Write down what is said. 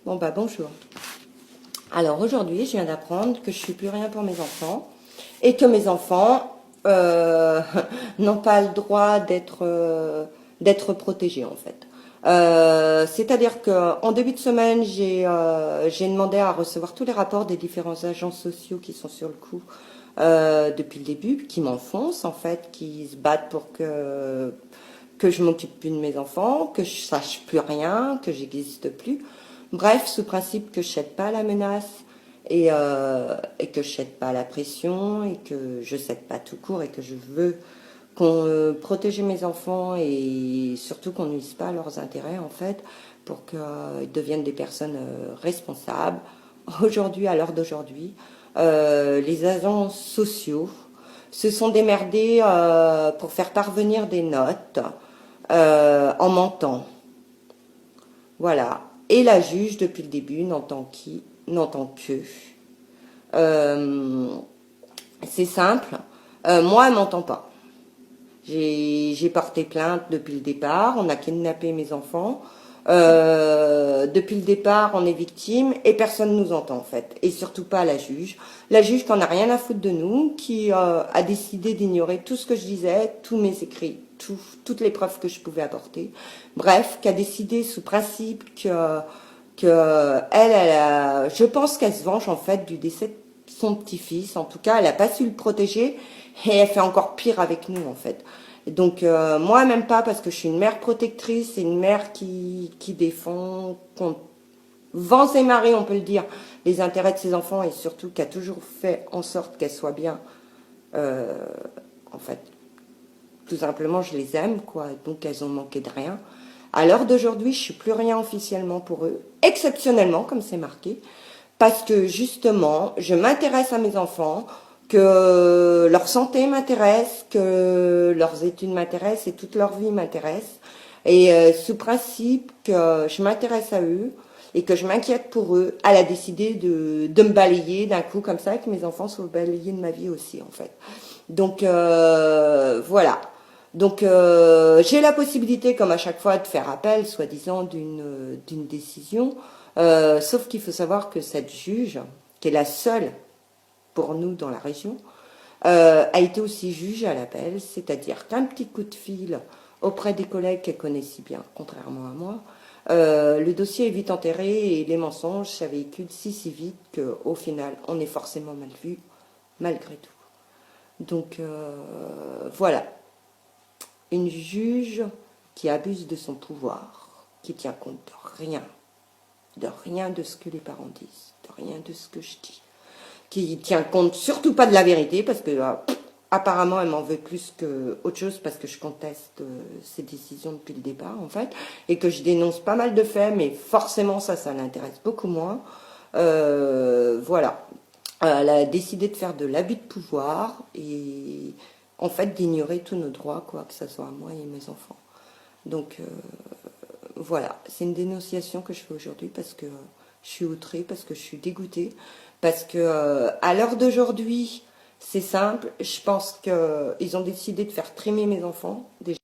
Bon bah bonjour. Alors aujourd'hui, je viens d'apprendre que je suis plus rien pour mes enfants et que mes enfants n'ont pas le droit d'être protégés en fait. C'est-à-dire qu'en début de semaine, j'ai demandé à recevoir tous les rapports des différents agents sociaux qui sont sur le coup depuis le début, qui m'enfoncent en fait, qui se battent pour que je m'occupe plus de mes enfants, que je sache plus rien, que j'existe plus. Bref, sous principe que je cède pas à la menace et que je cède pas à la pression et que je cède pas tout court et que je veux qu'on protège mes enfants et surtout qu'on nuise pas à leurs intérêts en fait pour qu'ils deviennent des personnes responsables. Aujourd'hui, à l'heure d'aujourd'hui, les agents sociaux se sont démerdés pour faire parvenir des notes en mentant. Voilà. Et la juge, depuis le début, n'entend que. Euh, c'est simple. Moi, elle m'entend pas. J'ai porté plainte depuis le départ. On a kidnappé mes enfants. Depuis le départ, on est victime et personne nous entend en fait. Et surtout pas la juge. La juge qui en a rien à foutre de nous, qui a décidé d'ignorer tout ce que je disais, tous mes écrits, toutes les preuves que je pouvais apporter. Bref, qui a décidé sous principe je pense qu'elle se venge en fait du décès de son petit-fils. En tout cas, elle n'a pas su le protéger et elle fait encore pire avec nous en fait. Donc moi même pas parce que je suis une mère protectrice et une mère qui défend contre vents et marées, on peut le dire, les intérêts de ses enfants et surtout qui a toujours fait en sorte qu'elles soient bien. En fait, tout simplement, je les aime, quoi. Donc elles ont manqué de rien. À l'heure d'aujourd'hui, je suis plus rien officiellement pour eux, exceptionnellement, comme c'est marqué, parce que justement, je m'intéresse à mes enfants, que leur santé m'intéresse, que leurs études m'intéressent et toute leur vie m'intéresse. Et sous principe que je m'intéresse à eux et que je m'inquiète pour eux, elle a décidé de me balayer d'un coup comme ça, et que mes enfants soient balayés de ma vie aussi, en fait. Donc voilà. Donc j'ai la possibilité, comme à chaque fois, de faire appel, soi-disant, d'une décision. Sauf qu'il faut savoir que cette juge, qui est la seule pour nous dans la région, a été aussi juge à l'appel, c'est-à-dire qu'un petit coup de fil auprès des collègues qu'elle connaît si bien, contrairement à moi, le dossier est vite enterré et les mensonges, ça véhicule si vite qu'au final, on est forcément mal vu, malgré tout. Donc voilà, une juge qui abuse de son pouvoir, qui tient compte de rien de ce que les parents disent, de rien de ce que je dis, qui tient compte surtout pas de la vérité, parce que apparemment elle m'en veut plus que autre chose, parce que je conteste ses décisions depuis le départ en fait, et que je dénonce pas mal de faits, mais forcément ça l'intéresse beaucoup moins. Voilà. Elle a décidé de faire de l'abus de pouvoir et en fait d'ignorer tous nos droits, quoi, que ce soit à moi et mes enfants. Donc voilà, c'est une dénonciation que je fais aujourd'hui parce que je suis outrée, parce que je suis dégoûtée, parce que à l'heure d'aujourd'hui, c'est simple, je pense qu'ils ont décidé de faire trimer mes enfants. Déjà.